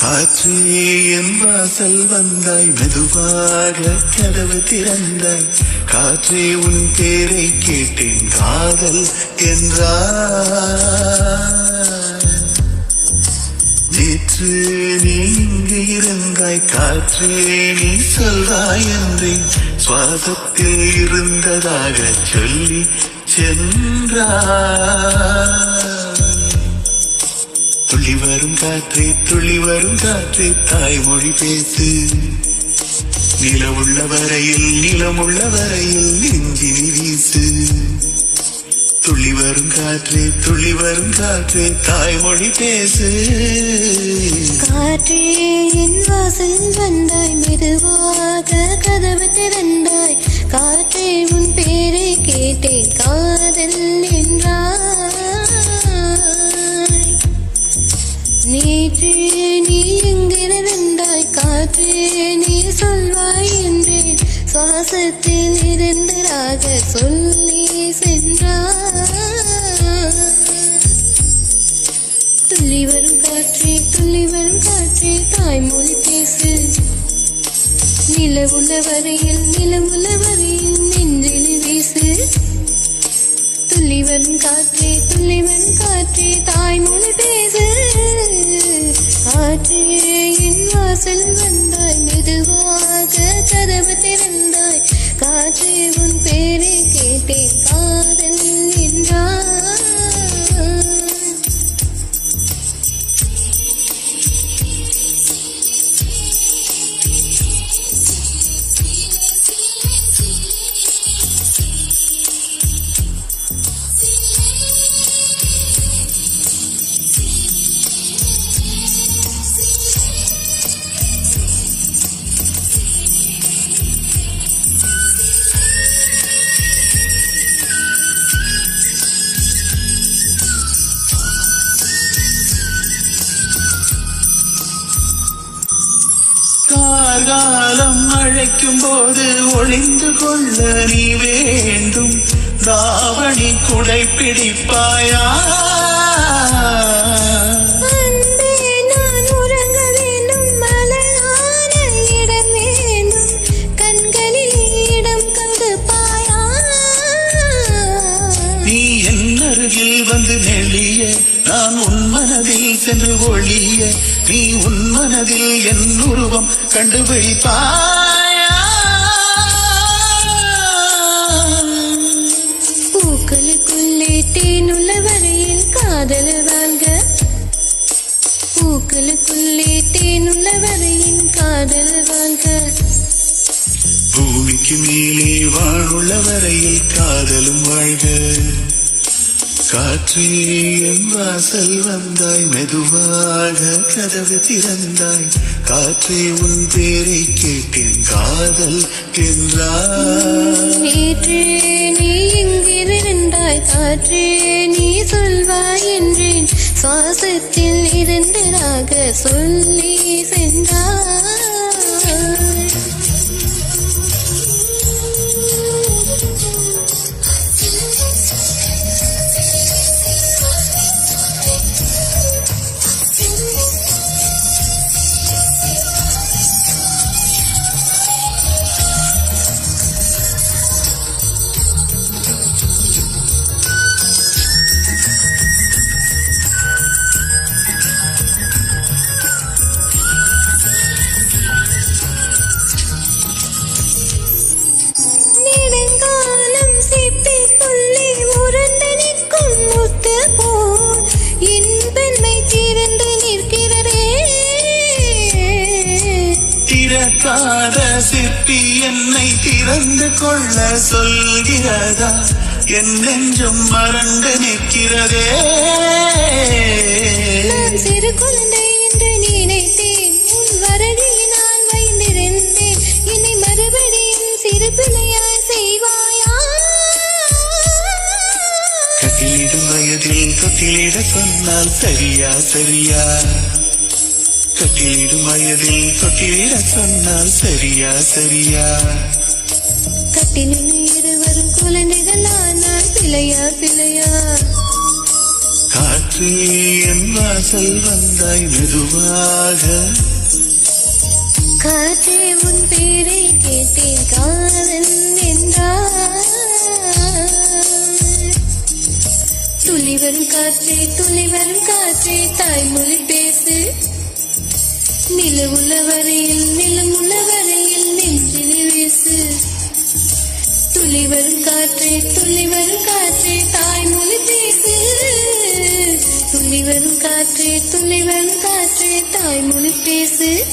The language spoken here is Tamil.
காற்றே என் வாசல் வந்தாய், மெதுவாக கதவு திறந்தாய். காற்றே உன் பேரை கேட்டேன், காதல் என்றாய். நேற்று நீ இங்கு இருந்தாய், காற்றே நீ சொல்வாய் என்றேன். சுவாசத்தில் இருந்ததாக சொல்லி சென்றாய். துள்ளி வரும் காற்றே, துள்ளி வரும் காற்றே, தாய்மொழி பேசு. நிலவுள்ள வரையில், நிலமுள்ள வரையில் நெஞ்சினி வீசு. துள்ளி வரும் காற்றே, துள்ளி வரும் காற்றே, தாய்மொழி பேசு. காற்றே என் வாசல் வந்தாய், மெதுவாக கதவு திறந்தாய். காற்றே உன் பேரை கேட்டேன், காதல் என்றாய். நேற்று நீ எங்கிருந்தாய், காற்றே நீ சொல்வாய் என்றேன். சுவாசத்தில் இருந்ததாக சொல்லி சென்றாய். துள்ளி வரும் காற்றே, துள்ளி வரும் காற்றே, தாய்மொழி பேசு. நிலவுள்ள வரையில், நிலவுள்ள வரையில் நெஞ்சில் வீசு. துள்ளி வரும் காற்றே, துள்ளி வரும் காற்றே, தாய்மொழி பேசு. காற்றே என் வாசல் வந்தாய், மெதுவாக கதவு திறந்தாய். காற்றே உன் பேரை கேட்டேன், காதல் என்றாய். காலம் அழைக்கும் போது ஒளிந்து கொள்ள நீ வேண்டும். தாவணி குடை பிடிப்பாயா? நான் உறங்க வேண்டும், மலரான இடம் வேண்டும், கண்களில் இடம் கொடுப்பாயா? நீ என் அருகில் வந்து நெளிய, நான் உன் மனதில் சென்று ஒளிய. நீ உன் மனதில் என் உருவம் கண்டுபிடிப்பாயா? பூக்களுக்குள்ளே தேனுள்ள வரையில் காதல் வாழ்க. பூக்களுக்குள்ளே தேனுள்ள வரையில் காதல் வாழ்க. பூமிக்கு மேலே வாழுள்ள வரையில் காதலும் வாழ்க. காற்றே என் வாசல் வந்தாய், மெதுவாக கதவு திறந்தாய். காற்றே உன் பேரை கேட்டேன், காதல் என்றாய். நேற்று நீ எங்கிருந்தாய், காற்றே நீ சொல்வாய் என்றேன். சுவாசத்தில் இருந்ததாக சொல்லி சென்றாய். திறக்காத சிற்பி என்னை திறந்து கொள்ள சொல்கிறதா? என் நெஞ்சம் மறந்து நிற்கிறதே. நான் சிறு குழந்தை என்று நினைத்தேன், உன் வரவில் நான் வைந்திருந்தேன். என்னை மறுபடியும் சிறு பிள்ளையாய் செய்வாயா? கட்டிலிடும் வயதில் தொட்டிலிட சொன்னால் சரியா சரியா? கட்டிலிடும் வயதில் தொட்டிலிட சொன்னால் சரியா சரியா? கட்டிலில் இருவரும் குழந்தைகள் ஆனால் பிள்ளையா பிள்ளையா? காற்று காற்றே என் வாசல் வந்தாய் மெதுவாக. காற்றே உன் பேரை கேட்டேன் காதல் என்றார். துளி வரும் காற்றே தாய்மொழி பேசு. நிலவுள்ள வரையில் நெஞ்சில் வீசு. துளி வரும் காற்றே தாய்மொழி பேசு. துளி வரும் காற்றே தாய்மொழி பேசு.